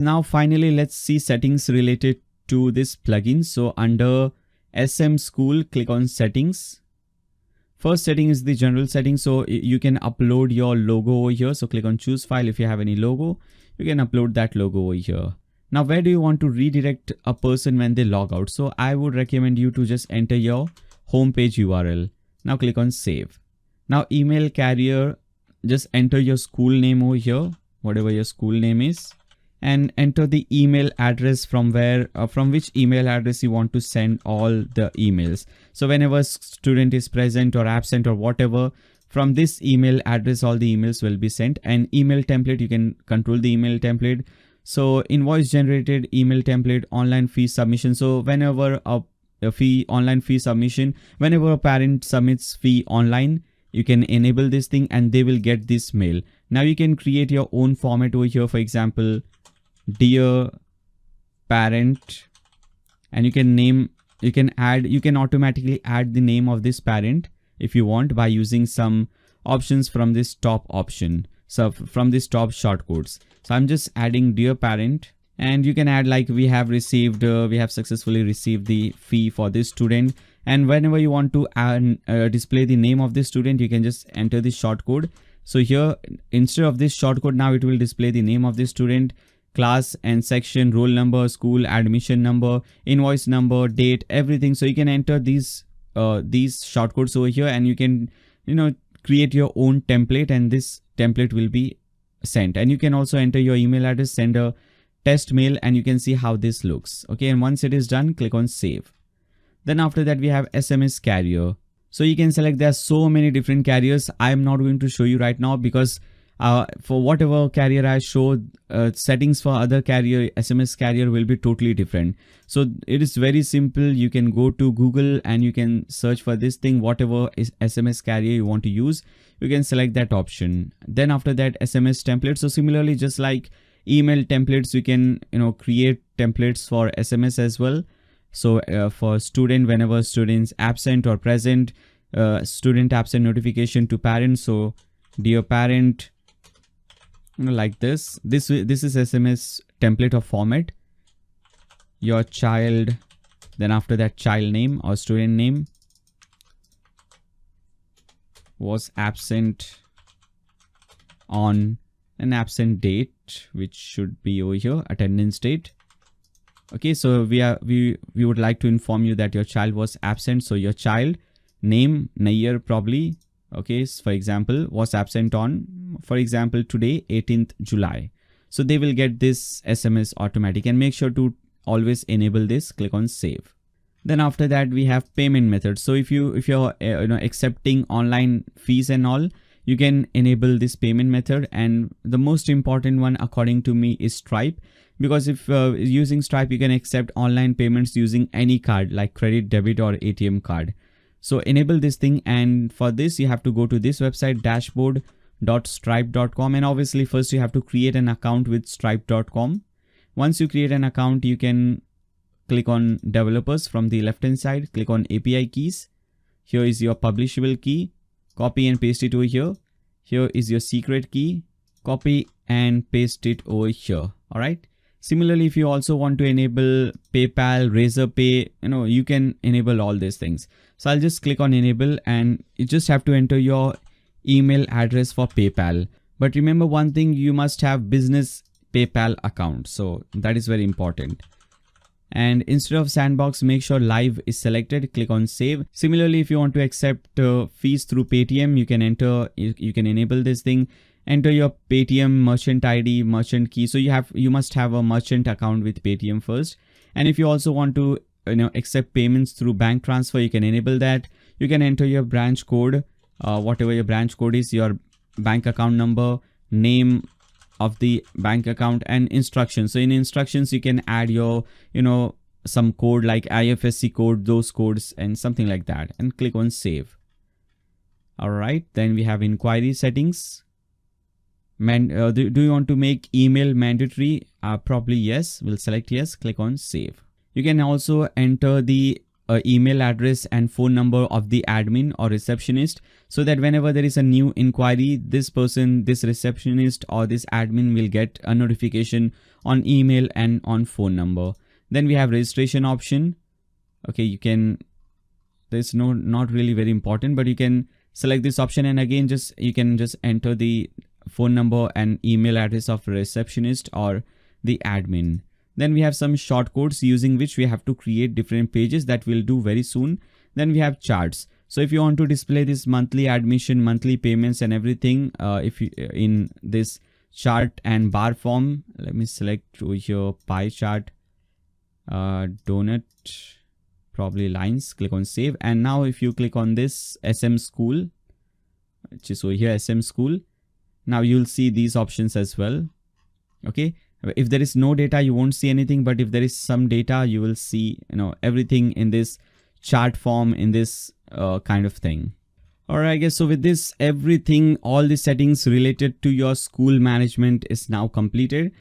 Now finally, let's see settings related to this plugin. So under SM School, click on settings. First setting is the general setting. So you can upload your logo over here. So click on choose file. If you have any logo, you can upload that logo over here. Now, where do you want to redirect a person when they log out? So I would recommend you to just enter your homepage URL. Now click on save. Now email carrier, just enter your school name over here, whatever your school name is, and enter the email address from which email address you want to send all the emails. So whenever student is present or absent or whatever, from this email address all the emails will be sent. And email template, you can control the email template. So invoice generated, email template, online fee submission. So whenever online fee submission, whenever a parent submits fee online, you can enable this thing and they will get this mail. Now you can create your own format over here. For example, dear parent, and you can automatically add the name of this parent if you want by using some options from this top option. So from this top shortcodes. So I'm just adding dear parent, and you can add like we have successfully received the fee for this student. And whenever you want to display the name of this student, you can just enter the shortcode. So here, instead of this shortcode, now it will display the name of the student, class and section, roll number, school, admission number, invoice number, date, everything. So you can enter these shortcodes over here, and you can create your own template, and this template will be sent. And you can also enter your email address, send a test mail, and you can see how this looks. Okay, and once it is done, click on save. Then after that we have SMS carrier. So you can select, there are so many different carriers. I am not going to show you right now because for whatever carrier I show, settings for other carrier, SMS carrier will be totally different. So it is very simple. You can go to Google and you can search for this thing, whatever is SMS carrier you want to use, you can select that option. Then after that, SMS template. So similarly, just like email templates, you can create templates for SMS as well. So for student, whenever students absent or present, student absent notification to parents. So dear parent, like this is SMS template of format. Your child, then after that child name or student name, was absent on an absent date, which should be over here, attendance date. Okay, so we would like to inform you that your child was absent. So your child name, year probably, okay, for example, was absent on, for example, today 18th July. So they will get this SMS automatic, and make sure to always enable this. Click on save. Then after that we have payment methods. So if you're accepting online fees and all, you can enable this payment method. And the most important one according to me is Stripe, because if using Stripe, you can accept online payments using any card like credit, debit or ATM card. So enable this thing, and for this you have to go to this website, dashboard.stripe.com, and obviously first you have to create an account with stripe.com. Once you create an account, you can click on developers from the left hand side, click on API keys. Here is your publishable key, copy and paste it over here. Here is your secret key, copy and paste it over here. All right. Similarly, if you also want to enable PayPal, Razorpay, you can enable all these things. So I'll just click on enable, and you just have to enter your email address for PayPal. But remember one thing, you must have business PayPal account. So that is very important. And instead of sandbox, make sure live is selected. Click on save. Similarly, if you want to accept fees through Paytm, you can enable this thing. Enter your Paytm merchant ID, merchant key. So you must have a merchant account with Paytm first. And if you also want to accept payments through bank transfer, you can enable that. You can enter your branch code, whatever your branch code is, your bank account number, name of the bank account, and instructions. So in instructions, you can add your some code like IFSC code, those codes and something like that, and click on save. All right, then we have inquiry settings. Do you want to make email mandatory? Probably yes. We'll select yes. Click on save. You can also enter the email address and phone number of the admin or receptionist, so that whenever there is a new inquiry, this person, this receptionist or this admin will get a notification on email and on phone number. Then we have registration option. Okay, you can, there's not really very important, but you can select this option, and again you can just enter the phone number and email address of receptionist or the admin. Then we have some shortcodes using which we have to create different pages that we'll do very soon. Then we have charts. So if you want to display this monthly admission, monthly payments and everything, if you in this chart and bar form, let me select over here pie chart, donut, probably lines, click on save. And now if you click on this SM school, which is over here SM school, now you'll see these options as well. Okay, if there is no data, you won't see anything, but if there is some data, you will see, you know, everything in this chart form, in this kind of thing. All right, guys, so with this, everything, all the settings related to your school management is now completed.